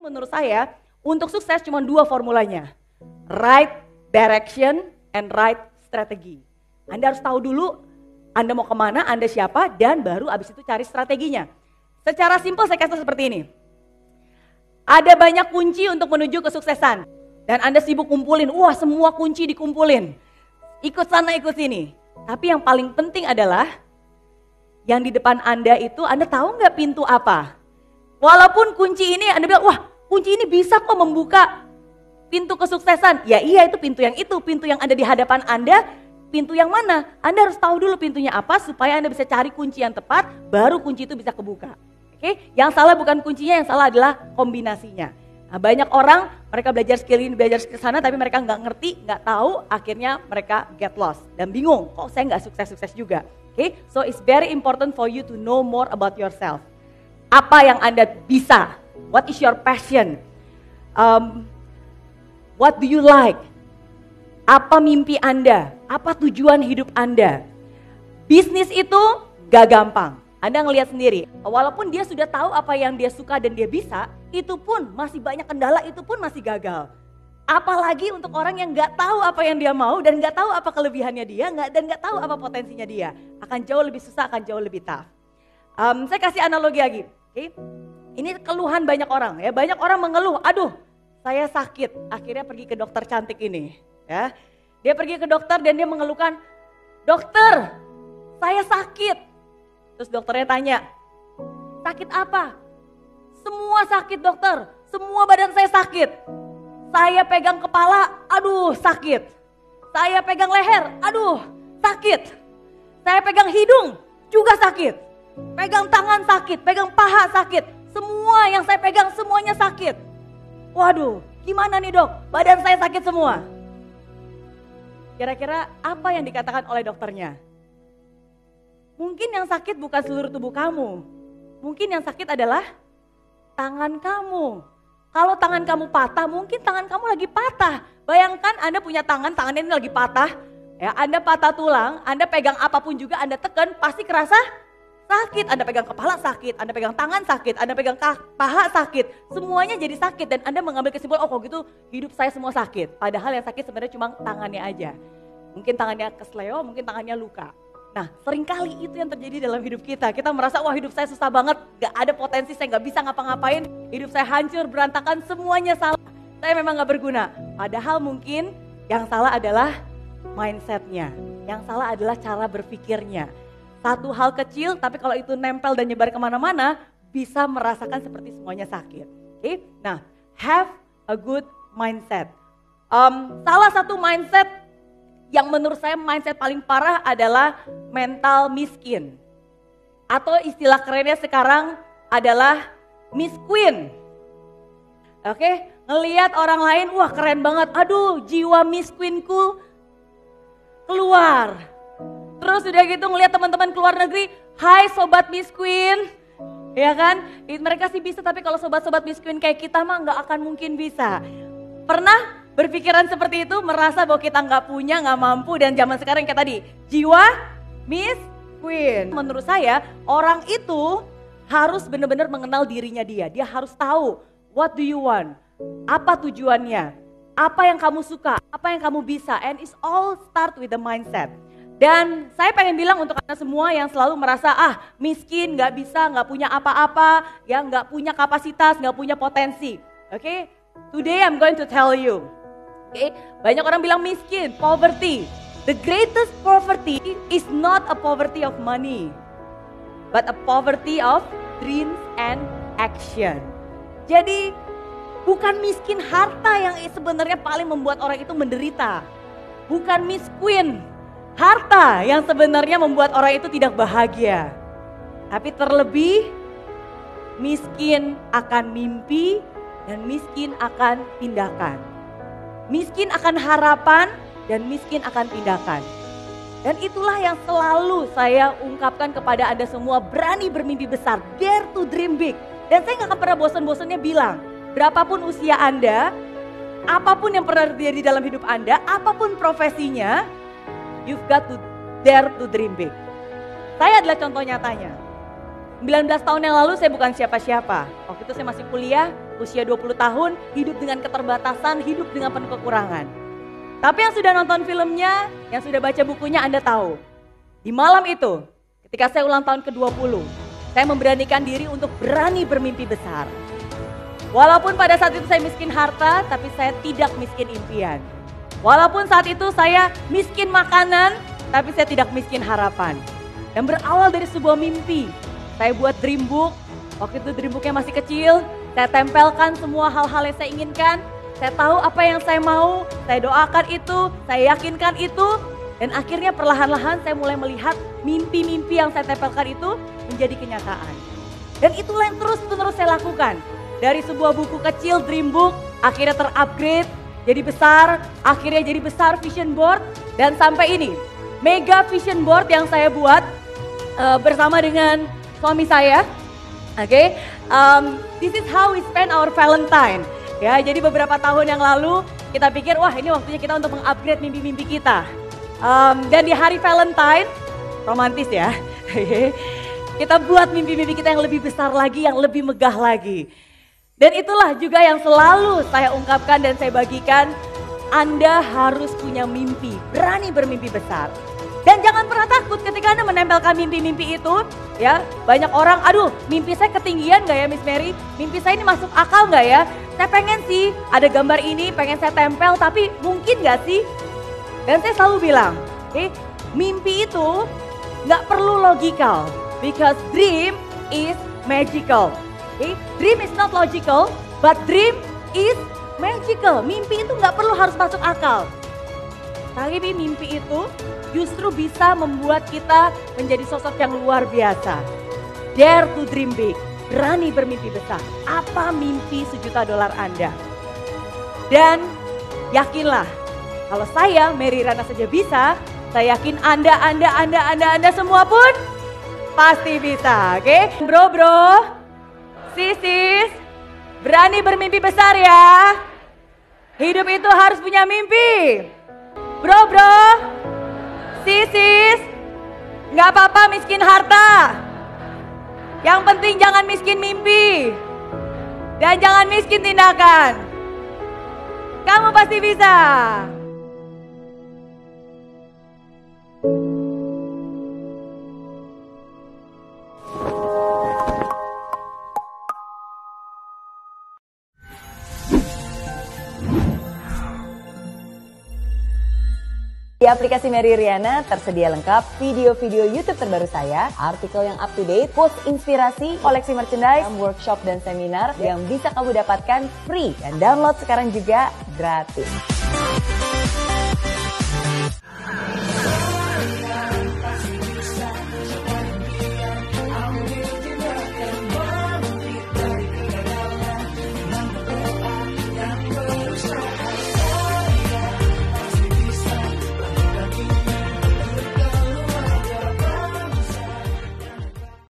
Menurut saya, untuk sukses cuma 2 formulanya. Right direction and right strategy. Anda harus tahu dulu Anda mau kemana, Anda siapa, dan baru abis itu cari strateginya. Secara simpel saya kasih seperti ini. Ada banyak kunci untuk menuju kesuksesan. Dan Anda sibuk kumpulin, wah semua kunci dikumpulin. Ikut sana, ikut sini. Tapi yang paling penting adalah, yang di depan Anda itu, Anda tahu nggak pintu apa? Walaupun kunci ini Anda bilang, wah kunci ini bisa kok membuka pintu kesuksesan. Ya iya, itu pintu yang ada di hadapan Anda, pintu yang mana? Anda harus tahu dulu pintunya apa supaya Anda bisa cari kunci yang tepat, baru kunci itu bisa kebuka. Oke? Yang salah bukan kuncinya, yang salah adalah kombinasinya. Nah, banyak orang mereka belajar skill ini, belajar skill sana, tapi mereka nggak ngerti, nggak tahu, akhirnya mereka get lost dan bingung. Kok saya nggak sukses-sukses juga? Oke? So it's very important for you to know more about yourself. Apa yang Anda bisa? What is your passion? What do you like? Apa mimpi Anda? Apa tujuan hidup Anda? Bisnis itu gak gampang. Anda ngelihat sendiri, walaupun dia sudah tahu apa yang dia suka dan dia bisa, itu pun masih banyak kendala, itu pun masih gagal. Apalagi untuk orang yang gak tahu apa yang dia mau dan gak tahu apa kelebihannya dia, dan gak tahu apa potensinya dia. Akan jauh lebih susah, akan jauh lebih tough. Saya kasih analogi lagi. Okay? Ini keluhan banyak orang ya, banyak orang mengeluh, aduh saya sakit, akhirnya pergi ke dokter cantik ini. Ya, dia pergi ke dokter dan dia mengeluhkan, dokter saya sakit. Terus dokternya tanya, sakit apa? Semua sakit dokter, semua badan saya sakit. Saya pegang kepala, aduh sakit. Saya pegang leher, aduh sakit. Saya pegang hidung, juga sakit. Pegang tangan sakit, pegang paha sakit. Semua yang saya pegang semuanya sakit. Waduh, gimana nih dok? Badan saya sakit semua. Kira-kira apa yang dikatakan oleh dokternya? Mungkin yang sakit bukan seluruh tubuh kamu. Mungkin yang sakit adalah tangan kamu. Kalau tangan kamu patah, mungkin tangan kamu lagi patah. Bayangkan Anda punya tangannya ini lagi patah. Ya, Anda patah tulang, Anda pegang apapun juga Anda tekan, pasti kerasa sakit. Anda pegang kepala sakit, Anda pegang tangan sakit, Anda pegang paha sakit. Semuanya jadi sakit dan Anda mengambil kesimpulan, oh kok gitu hidup saya semua sakit. Padahal yang sakit sebenarnya cuma tangannya aja. Mungkin tangannya kesleo, mungkin tangannya luka. Nah seringkali itu yang terjadi dalam hidup kita. Kita merasa wah hidup saya susah banget, gak ada potensi, saya gak bisa ngapa-ngapain. Hidup saya hancur, berantakan, semuanya salah. Saya memang gak berguna. Padahal mungkin yang salah adalah mindsetnya. Yang salah adalah cara berpikirnya. Satu hal kecil tapi kalau itu nempel dan nyebar kemana-mana bisa merasakan seperti semuanya sakit. Oke? Nah, have a good mindset. Salah satu mindset yang menurut saya mindset paling parah adalah mental miskin. Atau istilah kerennya sekarang adalah Miss Queen. Oke? Ngelihat orang lain, wah keren banget. Aduh, jiwa Miss Queenku keluar. Terus udah gitu ngelihat teman-teman keluar negeri, hai sobat Miss Queen. Ya kan? Mereka sih bisa, tapi kalau sobat-sobat Miss Queen kayak kita mah gak akan mungkin bisa. Pernah berpikiran seperti itu, merasa bahwa kita gak punya, gak mampu, dan zaman sekarang kayak tadi, jiwa Miss Queen. Menurut saya, orang itu harus benar-benar mengenal dirinya dia. Dia harus tahu, what do you want? Apa tujuannya? Apa yang kamu suka? Apa yang kamu bisa? And it's all start with the mindset. Dan saya pengen bilang untuk Anda semua yang selalu merasa miskin, gak bisa, gak punya apa-apa, yang gak punya kapasitas, gak punya potensi. Oke? Today I'm going to tell you. Okay? Banyak orang bilang miskin, poverty. The greatest poverty is not a poverty of money, but a poverty of dreams and action. Jadi bukan miskin harta yang sebenarnya paling membuat orang itu menderita. Bukan Miss Queen harta yang sebenarnya membuat orang itu tidak bahagia. Tapi terlebih miskin akan mimpi dan miskin akan tindakan. Miskin akan harapan dan miskin akan tindakan. Dan itulah yang selalu saya ungkapkan kepada Anda semua, berani bermimpi besar, dare to dream big. Dan saya gak akan pernah bosan-bosannya bilang, berapapun usia Anda, apapun yang pernah terjadi dalam hidup Anda, apapun profesinya, you've got to dare to dream big. Saya adalah contoh nyatanya. 19 tahun yang lalu saya bukan siapa-siapa. Waktu itu saya masih kuliah, usia 20 tahun, hidup dengan keterbatasan, hidup dengan penuh kekurangan. Tapi yang sudah nonton filmnya, yang sudah baca bukunya, Anda tahu. Di malam itu, ketika saya ulang tahun ke-20, saya memberanikan diri untuk berani bermimpi besar. Walaupun pada saat itu saya miskin harta, tapi saya tidak miskin impian. Walaupun saat itu saya miskin makanan, tapi saya tidak miskin harapan. Dan berawal dari sebuah mimpi, saya buat dream book. Waktu itu dream booknya masih kecil, saya tempelkan semua hal-hal yang saya inginkan. Saya tahu apa yang saya mau, saya doakan itu, saya yakinkan itu. Dan akhirnya perlahan-lahan saya mulai melihat mimpi-mimpi yang saya tempelkan itu menjadi kenyataan. Dan itulah yang terus-menerus saya lakukan. Dari sebuah buku kecil, dream book, akhirnya terupgrade, jadi besar, akhirnya jadi besar vision board. Dan sampai ini, mega vision board yang saya buat bersama dengan suami saya. Oke, this is how we spend our Valentine. Ya, jadi beberapa tahun yang lalu kita pikir, wah ini waktunya kita untuk mengupgrade mimpi-mimpi kita. Dan di hari Valentine, romantis ya, kita buat mimpi-mimpi kita yang lebih besar lagi, yang lebih megah lagi. Dan itulah juga yang selalu saya ungkapkan dan saya bagikan, Anda harus punya mimpi, berani bermimpi besar. Dan jangan pernah takut ketika Anda menempelkan mimpi-mimpi itu, ya banyak orang, aduh mimpi saya ketinggian gak ya Miss Mary? Mimpi saya ini masuk akal gak ya? Saya pengen sih ada gambar ini, pengen saya tempel, tapi mungkin gak sih? Dan saya selalu bilang, mimpi itu gak perlu logical, because dream is magical. Dream is not logical, but dream is magical. Mimpi itu gak perlu harus masuk akal. Tapi mimpi itu justru bisa membuat kita menjadi sosok yang luar biasa. Dare to dream big, berani bermimpi besar. Apa mimpi $1 juta Anda? Dan yakinlah, kalau saya, Mary Riana saja bisa, saya yakin Anda semua pun pasti bisa, oke? Bro, sis, berani bermimpi besar ya. Hidup itu harus punya mimpi. Bro, sis, nggak apa-apa miskin harta. Yang penting jangan miskin mimpi. Dan jangan miskin tindakan. Kamu pasti bisa. Di aplikasi Mary Riana tersedia lengkap video-video YouTube terbaru saya, artikel yang up to date, post inspirasi, koleksi merchandise, workshop dan seminar yang bisa kamu dapatkan free dan download sekarang juga gratis.